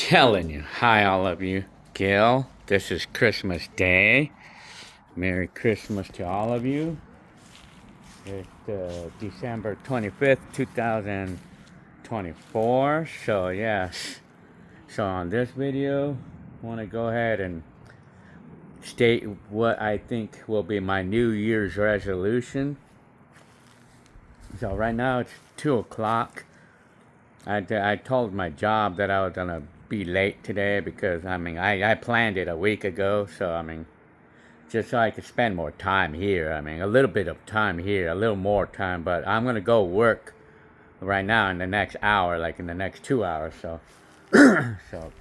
telling you. Hi, all of you. Gil, this is Christmas Day. Merry Christmas to all of you. It's December 25th, 2024. So, yes. So, on this video, I want to go ahead and state what I think will be my New Year's resolution. So, right now it's 2 o'clock. I told my job that I was going to be late today because, I planned it a week ago. So, just so I could spend more time here. A little bit of time here, a little more time. But I'm going to go work right now in the next hour, like in the next 2 hours. So, so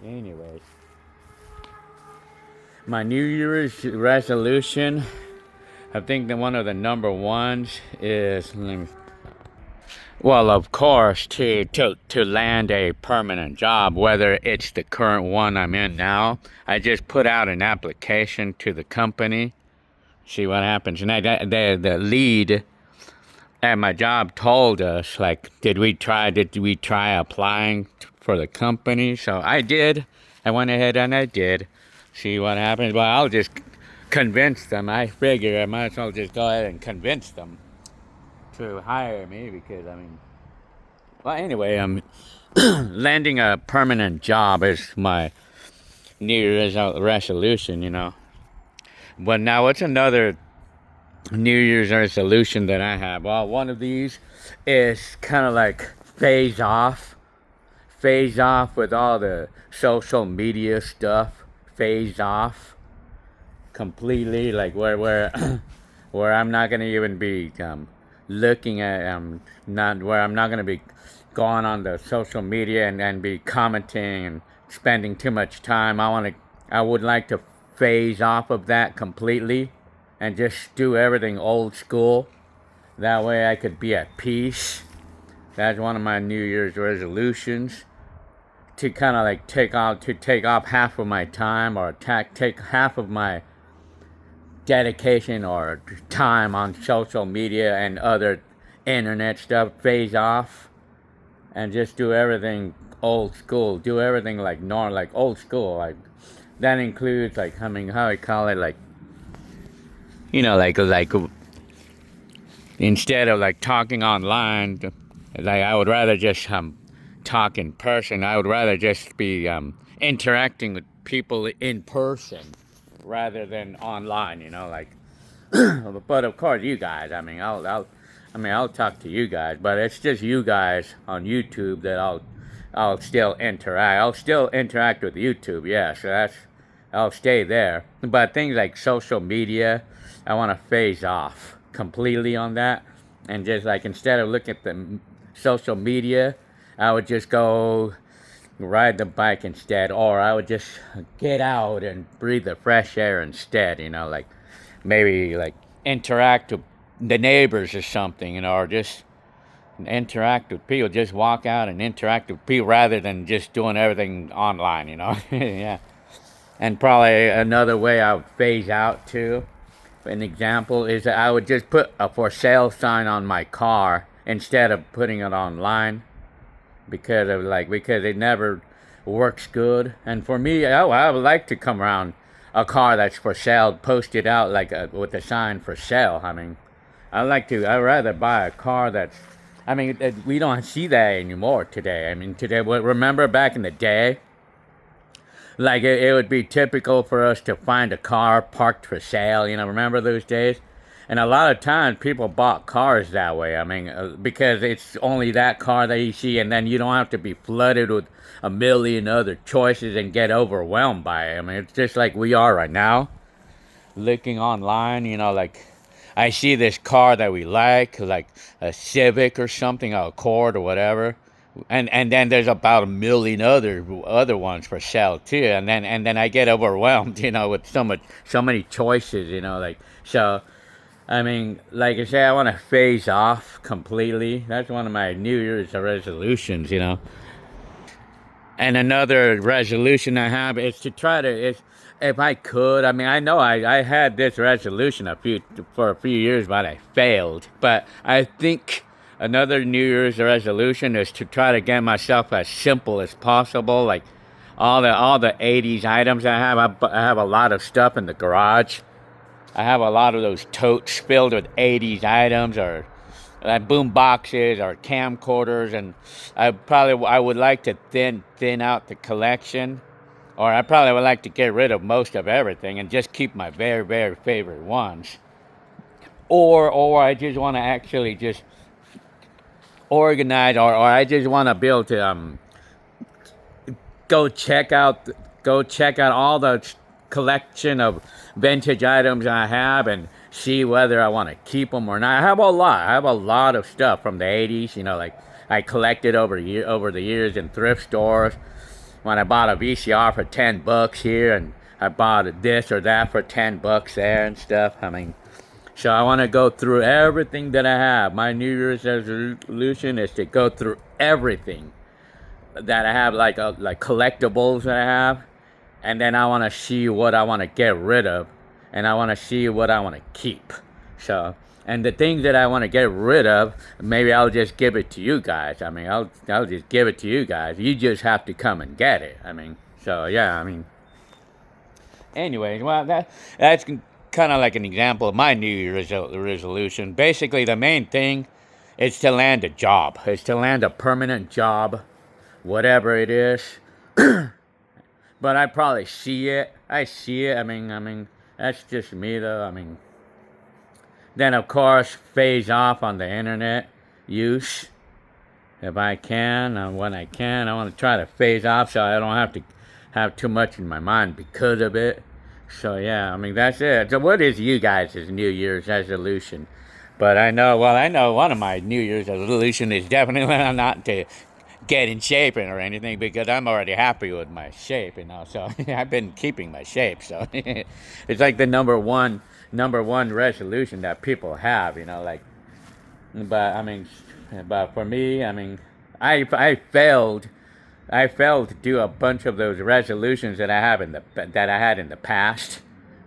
anyways. My New Year's resolution, I think that one of the number ones is, well, of course, to land a permanent job, whether it's the current one I'm in now. I just put out an application to the company, see what happens. And the lead at my job told us, like, did we try applying for the company? So I did. I went ahead and I did. See what happens. Well, I'll just convince them. I figure I might as well just go ahead and convince them to hire me because, well, anyway, landing a permanent job is my New Year's resolution. But now, what's another New Year's resolution that I have? Well, one of these is kind of like phase off with all the social media stuff, phase off completely, like where where I'm not gonna even be looking at not where I'm not gonna be going on the social media and be commenting and spending too much time. I would like to phase off of that completely and just do everything old school. That way I could be at peace. That's one of my New Year's resolutions, to kind of like take off half of my time, or take half of my dedication or time on social media and other internet stuff, phase off, and just do everything old school. Do everything like normal, like old school. Like that includes, like, how I call it, like, like instead of like talking online, like I would rather just talk in person. I would rather just be interacting with people in person rather than online. Like. But of course, you guys. I'll talk to you guys, but it's just you guys on YouTube that I'll still interact. I'll still interact with YouTube. Yeah, so I'll stay there. But things like social media, I want to phase off completely on that, and just like, instead of looking at the social media, I would just go ride the bike instead, or I would just get out and breathe the fresh air instead. Like maybe like interact with the neighbors or something, or just interact with people. Just walk out and interact with people rather than just doing everything online. Yeah. And probably another way I would phase out too, an example, is that I would just put a for sale sign on my car instead of putting it online, because it never works good. And for me, I would like to come around a car that's for sale, post it out like with a sign for sale. I'd rather buy a car that's, we don't see that anymore today. Today, remember back in the day, like it would be typical for us to find a car parked for sale. Remember those days? And a lot of times people bought cars that way. Because it's only that car that you see, and then you don't have to be flooded with a million other choices and get overwhelmed by it. It's just like we are right now, looking online. Like I see this car that we like a Civic or something, a Accord or whatever, and then there's about a million other ones for sale too, and then I get overwhelmed, with so many choices, so. Like I say, I want to phase off completely. That's one of my New Year's resolutions. And another resolution I have is to try to, if I could. I know I had this resolution for a few years, but I failed. But I think Another New Year's resolution is to try to get myself as simple as possible. Like all the 80s items I have a lot of stuff in the garage. I have a lot of those totes filled with 80s items or boom boxes or camcorders, and I would like to thin out the collection, or I probably would like to get rid of most of everything and just keep my very very favorite ones. Or I just want to actually just organize, or I just want to be able to go check out all the collection of vintage items I have and see whether I want to keep them or not. I have a lot of stuff from the 80s, like I collected over the years in thrift stores. When I bought a VCR for $10 here, and I bought this or that for $10 there and stuff. I mean, so I want to go through everything that I have. My New Year's resolution is to go through everything that I have, like collectibles that I have, and then I want to see what I want to get rid of, and I want to see what I want to keep. So, and the things that I want to get rid of, maybe I'll just give it to you guys. I mean, I'll just give it to you guys. You just have to come and get it. I mean, so yeah. I mean, anyways, well, that's kind of like an example of my New Year's resolution. Basically, the main thing is to land a job. Is to land a permanent job, whatever it is. But I probably see it. I see it. I mean, that's just me, though. I mean, then of course, phase off on the internet use. If I can, when I can, I want to try to phase off so I don't have to have too much in my mind because of it. So yeah, I mean, that's it. So what is you guys' New Year's resolution? But I know one of my New Year's resolution is definitely not to get in shape or anything, because I'm already happy with my shape, so I've been keeping my shape. So it's like the number one resolution that people have, like. But I mean, but for me, I mean, I failed to do a bunch of those resolutions that I had in the past.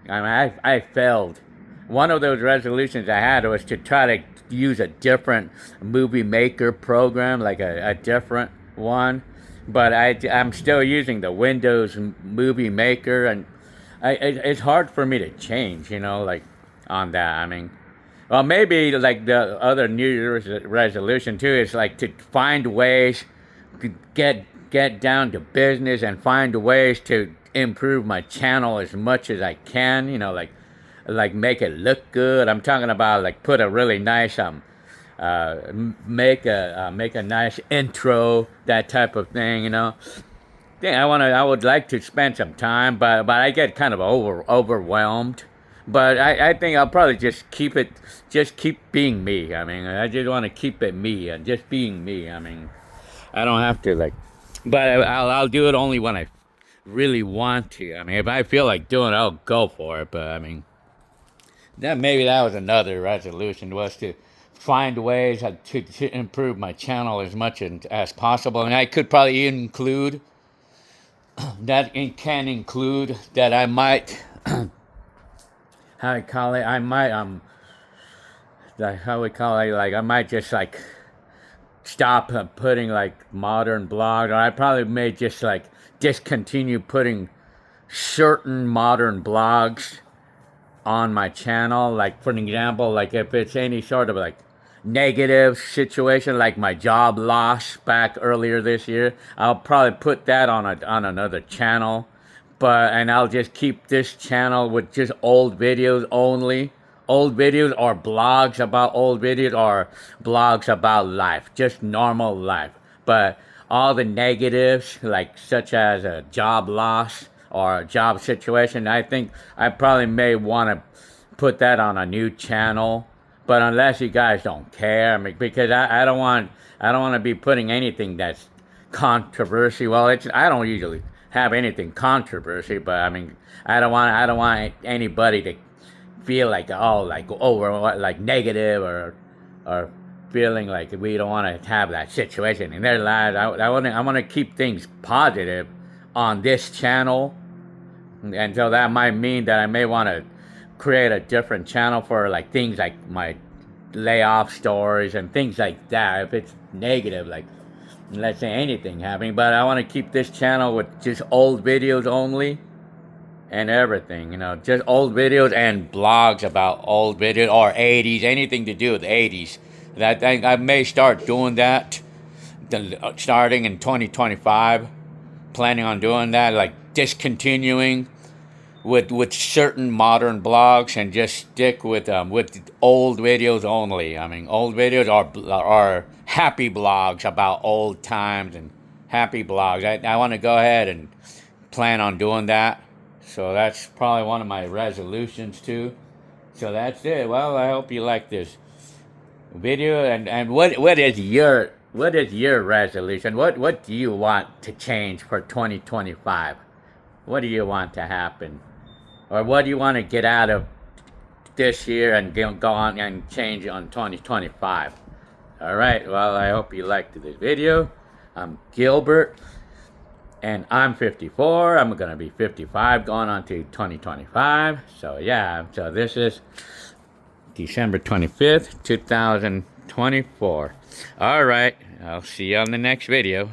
I mean, I failed. One of those resolutions I had was to try to use a different movie maker program, like a different one. But I'm still using the Windows Movie Maker, and it's hard for me to change, like on that. I mean, well, maybe like the other New Year's resolution too is like to find ways to get down to business and find ways to improve my channel as much as I can, like make it look good. I'm talking about like put a really nice make a nice intro, that type of thing, Yeah, I would like to spend some time, but I get kind of overwhelmed. But I think I'll probably just keep being me. I mean, I just want to keep it me and just being me. I mean, I don't have to but I'll do it only when I really want to. I mean, if I feel like doing it, I'll go for it. But I mean, maybe that was another resolution, was to find ways to improve my channel as much as possible. And I could probably include that I might how we call it, I might like I might just like stop putting like modern blogs, or I probably may just like discontinue putting certain modern blogs on my channel. Like for an example, like if it's any sort of like negative situation, like my job loss back earlier this year, I'll probably put that on another channel. And I'll just keep this channel with just old videos only. Old videos, or blogs about old videos, or blogs about life, just normal life. But all the negatives, like such as a job loss or a job situation, I think I probably may want to put that on a new channel. But unless you guys don't care, I mean, because I don't want to be putting anything that's controversy. Well, I don't usually have anything controversy, but I mean, I don't want anybody to feel like we're like negative, or feeling like we don't want to have that situation in their lives. I want to keep things positive on this channel, and so that might mean that I may want to create a different channel for like things like my layoff stories and things like that. If it's negative, like let's say anything happening, but I want to keep this channel with just old videos only and everything, you know, just old videos and blogs about old videos or 80s, anything to do with the 80s. That I may start doing that starting in 2025. Planning on doing that, like discontinuing with certain modern blogs and just stick with old videos only. I mean, old videos are happy blogs about old times and happy blogs. I want to go ahead and plan on doing that. So that's probably one of my resolutions too. So that's it. Well, I hope you like this video. And what is your resolution? What do you want to change for 2025? What do you want to happen? Or what do you want to get out of this year and go on and change on 2025? All right, well, I hope you liked this video. I'm Gilbert, and I'm 54. I'm going to be 55 going on to 2025. So, yeah, so this is December 25th, 2024. All right, I'll see you on the next video.